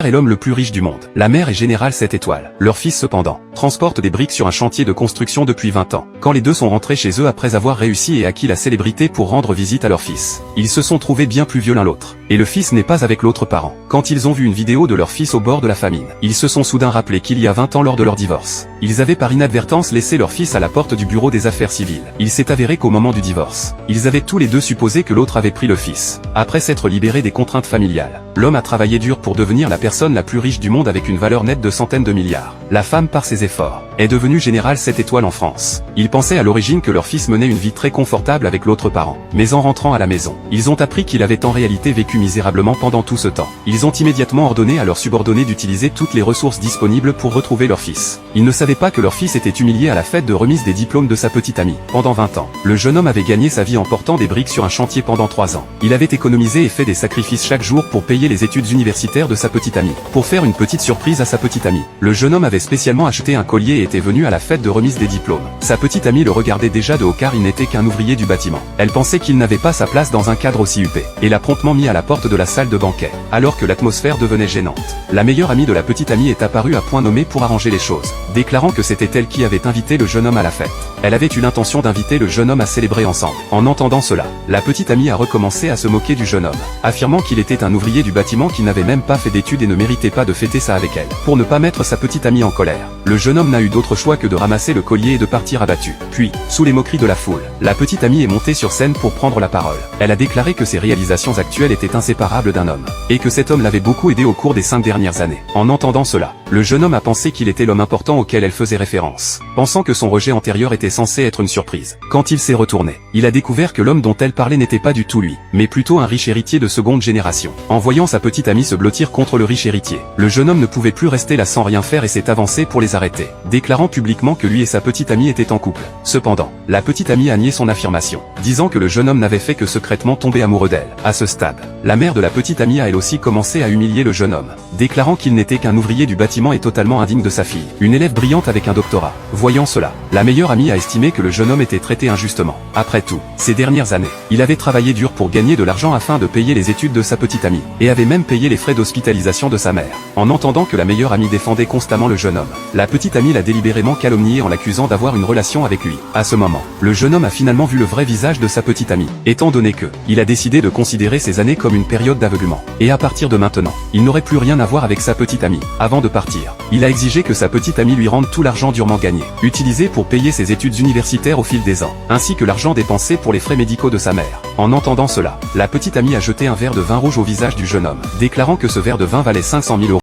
est l'homme le plus riche du monde. La mère est générale 7 étoiles. Leur fils cependant, transporte des briques sur un chantier de construction depuis 20 ans. Quand les deux sont rentrés chez eux après avoir réussi et acquis la célébrité pour rendre visite à leur fils, ils se sont trouvés bien plus vieux l'un l'autre. Et le fils n'est pas avec l'autre parent. Quand ils ont vu une vidéo de leur fils au bord de la famine, ils se sont soudain rappelé qu'il y a 20 ans lors de leur divorce, ils avaient par inadvertance laissé leur fils à la porte du bureau des affaires civiles. Il s'est avéré qu'au moment du divorce, ils avaient tous les deux supposé que l'autre avait pris le fils. Après s'être libéré des contraintes familiales, l'homme a travaillé dur pour devenir la personne la plus riche du monde avec une valeur nette de centaines de milliards. La femme, par ses efforts, est devenue générale 7 étoiles en France. Ils pensaient à l'origine que leur fils menait une vie très confortable avec l'autre parent. Mais en rentrant à la maison, ils ont appris qu'il avait en réalité vécu misérablement pendant tout ce temps. Ils ont immédiatement ordonné à leurs subordonnés d'utiliser toutes les ressources disponibles pour retrouver leur fils. Ils ne savaient pas que leur fils était humilié à la fête de remise des diplômes de sa petite amie. Pendant 20 ans, le jeune homme avait gagné sa vie en portant des briques sur un chantier pendant 3 ans. Il avait économisé et fait des sacrifices chaque jour pour payer les études universitaires de sa petite amie. Pour faire une petite surprise à sa petite amie, le jeune homme avait spécialement acheté un collier et était venu à la fête de remise des diplômes. Sa petite amie le regardait déjà de haut car il n'était qu'un ouvrier du bâtiment. Elle pensait qu'il n'avait pas sa place dans un cadre aussi huppé, et l'a promptement mis à la porte de la salle de banquet, alors que l'atmosphère devenait gênante. La meilleure amie de la petite amie est apparue à point nommé pour arranger les choses, déclarant que c'était elle qui avait invité le jeune homme à la fête. Elle avait eu l'intention d'inviter le jeune homme à célébrer ensemble. En entendant cela, la petite amie a recommencé à se moquer du jeune homme, affirmant qu'il était un ouvrier du bâtiment qui n'avait même pas fait d'études et ne méritait pas de fêter ça avec elle. Pour ne pas mettre sa petite amie en colère, le jeune homme n'a eu d'autre choix que de ramasser le collier et de partir abattu. Puis, sous les moqueries de la foule, la petite amie est montée sur scène pour prendre la parole. Elle a déclaré que ses réalisations actuelles étaient inséparables d'un homme, et que cet homme l'avait beaucoup aidé au cours des 5 dernières années. En entendant cela, le jeune homme a pensé qu'il était l'homme important auquel elle faisait référence, pensant que son rejet antérieur était censé être une surprise. Quand il s'est retourné, il a découvert que l'homme dont elle parlait n'était pas du tout lui, mais plutôt un riche héritier de seconde génération. En voyant sa petite amie se blottir contre le riche héritier, le jeune homme ne pouvait plus rester là sans rien faire et s'est avancé pour les arrêter, déclarant publiquement que lui et sa petite amie étaient en couple. Cependant, la petite amie a nié son affirmation, disant que le jeune homme n'avait fait que secrètement tomber amoureux d'elle. À ce stade, la mère de la petite amie a elle aussi commencé à humilier le jeune homme, déclarant qu'il n'était qu'un ouvrier du bâtiment et totalement indigne de sa fille, une élève brillante avec un doctorat. Voyant cela, la meilleure amie a estimé que le jeune homme était traité injustement. Après tout, ces dernières années, il avait travaillé dur pour gagner de l'argent afin de payer les études de sa petite amie, et avait même payé les frais d'hospitalisation de sa mère. En entendant que la meilleure amie défendait constamment le jeune homme, la petite amie l'a délibérément calomnié en l'accusant d'avoir une relation avec lui. À ce moment, le jeune homme a finalement vu le vrai visage de sa petite amie, étant donné que, il a décidé de considérer ces années comme une période d'aveuglement. Et à partir de maintenant, il n'aurait plus rien à voir avec sa petite amie. Avant de partir, il a exigé que sa petite amie lui rende tout l'argent durement gagné, utilisé pour payer ses études universitaires au fil des ans, ainsi que l'argent dépensé pour les frais médicaux de sa mère. En entendant cela, la petite amie a jeté un verre de vin rouge au visage du jeune homme, déclarant que ce verre de vin valait 500 000 €.